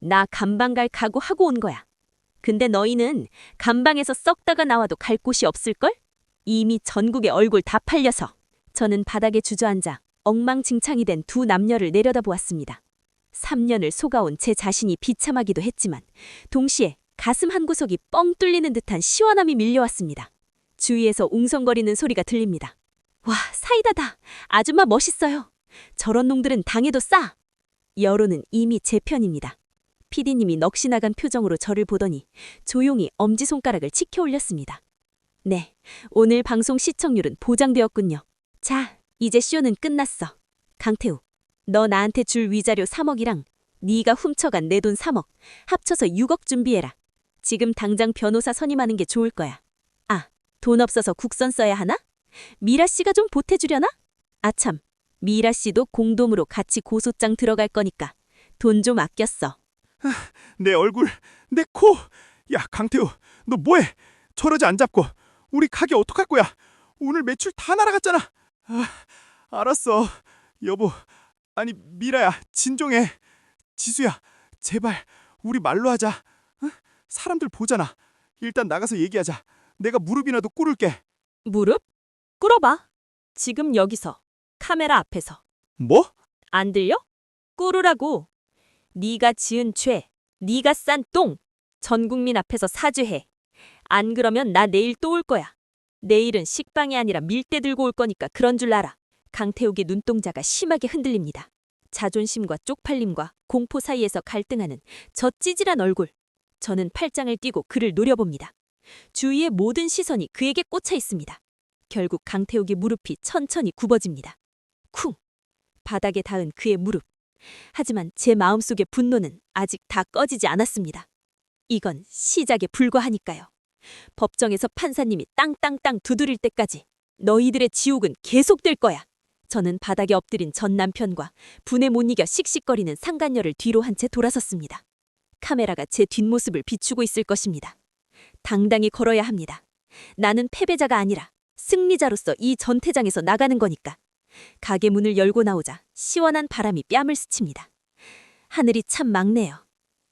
나 감방 갈 각오하고 온 거야. 근데 너희는 감방에서 썩다가 나와도 갈 곳이 없을걸? 이미 전국에 얼굴 다 팔려서. 저는 바닥에 주저앉아 엉망진창이 된 두 남녀를 내려다보았습니다. 3년을 속아온 제 자신이 비참하기도 했지만 동시에 가슴 한구석이 뻥 뚫리는 듯한 시원함이 밀려왔습니다. 주위에서 웅성거리는 소리가 들립니다. 와, 사이다다. 아줌마 멋있어요. 저런 놈들은 당해도 싸. 여론은 이미 제 편입니다. PD님이 넋이 나간 표정으로 저를 보더니 조용히 엄지손가락을 치켜 올렸습니다. 네, 오늘 방송 시청률은 보장되었군요. 자, 이제 쇼는 끝났어. 강태우, 너 나한테 줄 위자료 3억이랑 네가 훔쳐간 내 돈 3억 합쳐서 6억 준비해라. 지금 당장 변호사 선임하는 게 좋을 거야. 아, 돈 없어서 국선 써야 하나? 미라 씨가 좀 보태주려나? 아참, 미라 씨도 공돔으로 같이 고소장 들어갈 거니까 돈 좀 아껴 써. 내 얼굴, 내 코. 야, 강태우, 너 뭐해? 저러지 안 잡고. 우리 가게 어떡할 거야? 오늘 매출 다 날아갔잖아. 알았어. 여보, 아니 미라야, 진정해. 지수야, 제발 우리 말로 하자. 응? 사람들 보잖아. 일단 나가서 얘기하자. 내가 무릎이라도 꿇을게. 무릎? 꿇어봐. 지금 여기서. 카메라 앞에서. 뭐? 안 들려? 꿇으라고. 네가 지은 죄, 네가 싼 똥. 전 국민 앞에서 사죄해. 안 그러면 나 내일 또 올 거야. 내일은 식빵이 아니라 밀대 들고 올 거니까 그런 줄 알아. 강태욱의 눈동자가 심하게 흔들립니다. 자존심과 쪽팔림과 공포 사이에서 갈등하는 저 찌질한 얼굴. 저는 팔짱을 끼고 그를 노려봅니다. 주위의 모든 시선이 그에게 꽂혀 있습니다. 결국 강태욱의 무릎이 천천히 굽어집니다. 쿵! 바닥에 닿은 그의 무릎. 하지만 제 마음속의 분노는 아직 다 꺼지지 않았습니다. 이건 시작에 불과하니까요. 법정에서 판사님이 땅땅땅 두드릴 때까지 너희들의 지옥은 계속될 거야. 저는 바닥에 엎드린 전 남편과 분에 못 이겨 씩씩거리는 상간녀를 뒤로 한 채 돌아섰습니다. 카메라가 제 뒷모습을 비추고 있을 것입니다. 당당히 걸어야 합니다. 나는 패배자가 아니라 승리자로서 이 전태장에서 나가는 거니까. 가게 문을 열고 나오자 시원한 바람이 뺨을 스칩니다. 하늘이 참 맑네요.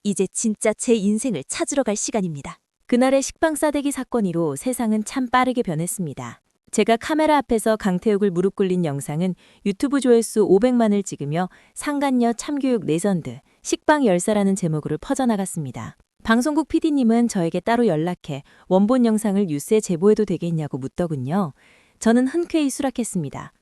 이제 진짜 제 인생을 찾으러 갈 시간입니다. 그날의 식빵 싸대기 사건 이후 세상은 참 빠르게 변했습니다. 제가 카메라 앞에서 강태욱을 무릎 꿇린 영상은 유튜브 조회수 500만을 찍으며 상간녀 참교육 레전드, 식빵 열사라는 제목으로 퍼져나갔습니다. 방송국 PD님은 저에게 따로 연락해 원본 영상을 뉴스에 제보해도 되겠냐고 묻더군요. 저는 흔쾌히 수락했습니다.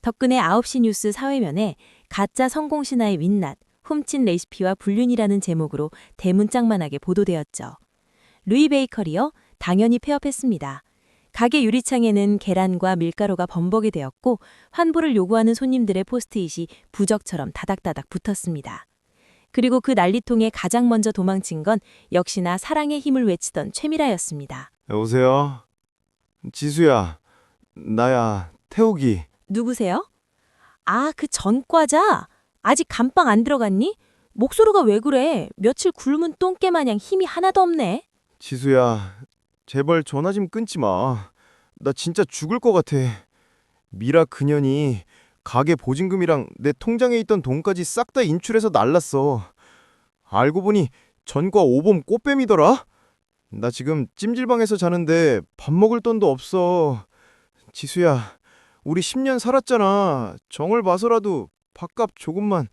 덕분에 9시 뉴스 사회면에 가짜 성공신화의 윈낫, 훔친 레시피와 불륜이라는 제목으로 대문짝만하게 보도되었죠. 루이 베이커리요? 당연히 폐업했습니다. 가게 유리창에는 계란과 밀가루가 범벅이 되었고 환불을 요구하는 손님들의 포스트잇이 부적처럼 다닥다닥 붙었습니다. 그리고 그 난리통에 가장 먼저 도망친 건 역시나 사랑의 힘을 외치던 최미라였습니다. 여보세요? 지수야, 나야, 태욱이. 누구세요? 아, 그 전과자? 아직 감방 안 들어갔니? 목소리가 왜 그래? 며칠 굶은 똥개 마냥 힘이 하나도 없네. 지수야, 제발 전화 좀 끊지 마. 나 진짜 죽을 것 같아. 미라 그년이 가게 보증금이랑 내 통장에 있던 돈까지 싹 다 인출해서 날랐어. 알고 보니 전과 오범 꽃뱀이더라? 나 지금 찜질방에서 자는데 밥 먹을 돈도 없어. 지수야, 우리 10년 살았잖아. 정을 봐서라도 밥값 조금만.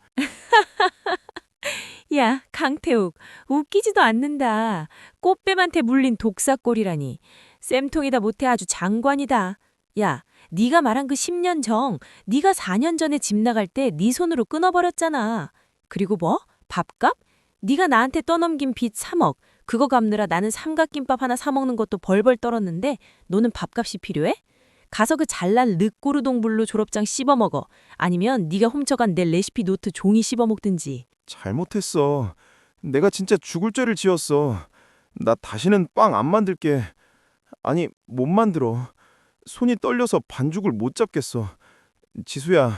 야, 강태욱, 웃기지도 않는다. 꽃뱀한테 물린 독사꼴이라니. 쌤통이다 못해 아주 장관이다. 야, 네가 말한 그 10년 정, 네가 4년 전에 집 나갈 때 네 손으로 끊어버렸잖아. 그리고 뭐? 밥값? 네가 나한테 떠넘긴 빚 3억. 그거 갚느라 나는 삼각김밥 하나 사 먹는 것도 벌벌 떨었는데 너는 밥값이 필요해? 가서 그 잘난 르꼬르 동블로 졸업장 씹어먹어. 아니면 네가 훔쳐간 내 레시피 노트 종이 씹어먹든지. 잘못했어. 내가 진짜 죽을 죄를 지었어. 나 다시는 빵 안 만들게. 아니, 못 만들어. 손이 떨려서 반죽을 못 잡겠어. 지수야,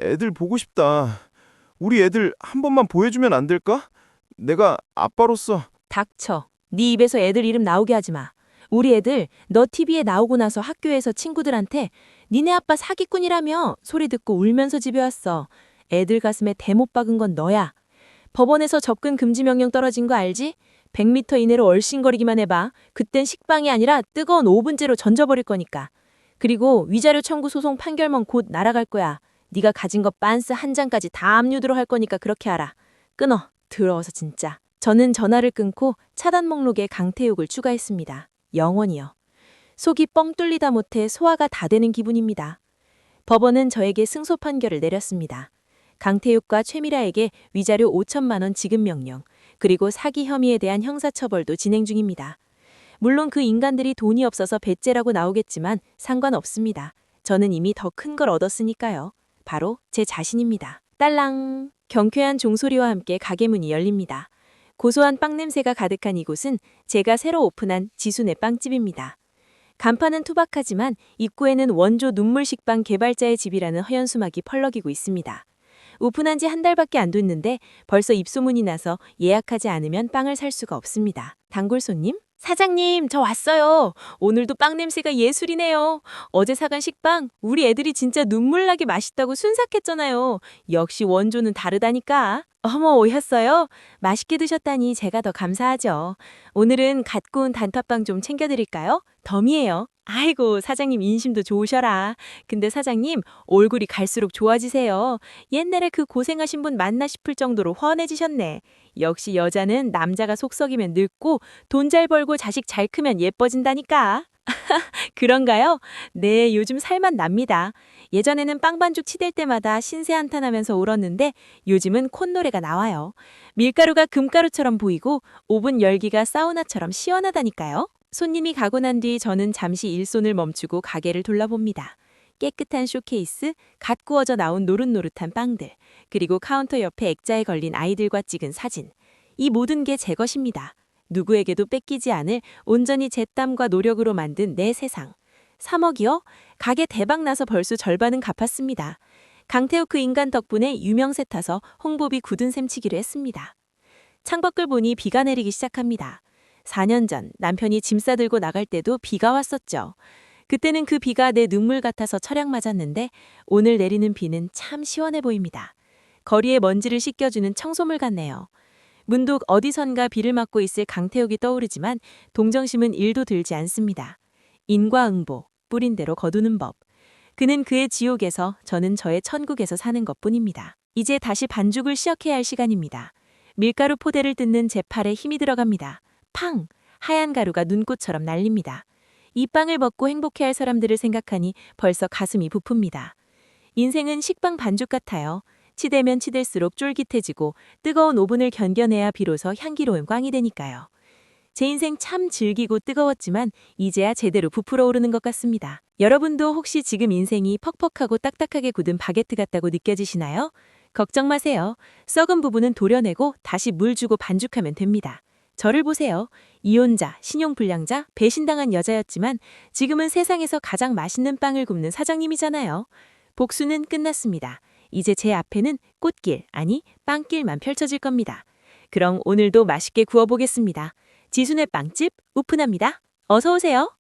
애들 보고 싶다. 우리 애들 한 번만 보여주면 안 될까? 내가 아빠로서. 닥쳐. 네 입에서 애들 이름 나오게 하지 마. 우리 애들 너 TV에 나오고 나서 학교에서 친구들한테 니네 아빠 사기꾼이라며 소리 듣고 울면서 집에 왔어. 애들 가슴에 대못 박은 건 너야. 법원에서 접근 금지 명령 떨어진 거 알지? 100m 이내로 얼씬거리기만 해봐. 그땐 식빵이 아니라 뜨거운 오븐째로 던져버릴 거니까. 그리고 위자료 청구 소송 판결문 곧 날아갈 거야. 네가 가진 거 빤스 한 장까지 다 압류드로 할 거니까 그렇게 알아. 끊어. 더러워서 진짜. 저는 전화를 끊고 차단 목록에 강태욱을 추가했습니다. 영원히요. 속이 뻥 뚫리다 못해 소화가 다 되는 기분입니다. 법원은 저에게 승소 판결을 내렸습니다. 강태욱과 최미라에게 위자료 5천만 원 지급 명령, 그리고 사기 혐의에 대한 형사처벌도 진행 중입니다. 물론 그 인간들이 돈이 없어서 배째라고 나오겠지만 상관없습니다. 저는 이미 더 큰 걸 얻었으니까요. 바로 제 자신입니다. 딸랑! 경쾌한 종소리와 함께 가게 문이 열립니다. 고소한 빵 냄새가 가득한 이곳은 제가 새로 오픈한 지수네 빵집입니다. 간판은 투박하지만 입구에는 원조 눈물 식빵 개발자의 집이라는 허연수막이 펄럭이고 있습니다. 오픈한 지 한 달밖에 안 됐는데 벌써 입소문이 나서 예약하지 않으면 빵을 살 수가 없습니다. 단골 손님? 사장님, 저 왔어요. 오늘도 빵 냄새가 예술이네요. 어제 사간 식빵, 우리 애들이 진짜 눈물나게 맛있다고 순삭했잖아요. 역시 원조는 다르다니까. 어머, 오셨어요? 맛있게 드셨다니 제가 더 감사하죠. 오늘은 갓 구운 단팥빵 좀 챙겨드릴까요? 덤이에요. 아이고, 사장님 인심도 좋으셔라. 근데 사장님, 얼굴이 갈수록 좋아지세요. 옛날에 그 고생하신 분 맞나 싶을 정도로 훤해지셨네. 역시 여자는 남자가 속썩이면 늙고 돈 잘 벌고 자식 잘 크면 예뻐진다니까. 그런가요? 네, 요즘 살만 납니다. 예전에는 빵반죽 치댈 때마다 신세 한탄하면서 울었는데 요즘은 콧노래가 나와요. 밀가루가 금가루처럼 보이고 오븐 열기가 사우나처럼 시원하다니까요. 손님이 가고 난 뒤 저는 잠시 일손을 멈추고 가게를 돌아봅니다. 깨끗한 쇼케이스, 갓 구워져 나온 노릇노릇한 빵들, 그리고 카운터 옆에 액자에 걸린 아이들과 찍은 사진. 이 모든 게 제 것입니다. 누구에게도 뺏기지 않을 온전히 제 땀과 노력으로 만든 내 세상. 3억이요? 가게 대박 나서 벌써 절반은 갚았습니다. 강태욱 그 인간 덕분에 유명세 타서 홍보비 굳은 셈 치기로 했습니다. 창밖을 보니 비가 내리기 시작합니다. 4년 전 남편이 짐 싸들고 나갈 때도 비가 왔었죠. 그때는 그 비가 내 눈물 같아서 철약 맞았는데 오늘 내리는 비는 참 시원해 보입니다. 거리에 먼지를 씻겨주는 청소물 같네요. 문득 어디선가 비를 맞고 있을 강태욱이 떠오르지만 동정심은 1도 들지 않습니다. 인과응보, 뿌린 대로 거두는 법. 그는 그의 지옥에서 저는 저의 천국에서 사는 것뿐입니다. 이제 다시 반죽을 시작해야 할 시간입니다. 밀가루 포대를 뜯는 제 팔에 힘이 들어갑니다. 팡! 하얀 가루가 눈꽃처럼 날립니다. 이 빵을 먹고 행복해할 사람들을 생각하니 벌써 가슴이 부풉니다. 인생은 식빵 반죽 같아요. 치대면 치댈수록 쫄깃해지고 뜨거운 오븐을 견뎌내야 비로소 향기로운 꽝이 되니까요. 제 인생 참 질기고 뜨거웠지만 이제야 제대로 부풀어 오르는 것 같습니다. 여러분도 혹시 지금 인생이 퍽퍽하고 딱딱하게 굳은 바게트 같다고 느껴지시나요? 걱정 마세요. 썩은 부분은 도려내고 다시 물 주고 반죽하면 됩니다. 저를 보세요. 이혼자, 신용불량자, 배신당한 여자였지만 지금은 세상에서 가장 맛있는 빵을 굽는 사장님이잖아요. 복수는 끝났습니다. 이제 제 앞에는 꽃길, 아니 빵길만 펼쳐질 겁니다. 그럼 오늘도 맛있게 구워보겠습니다. 지순의 빵집 오픈합니다. 어서 오세요.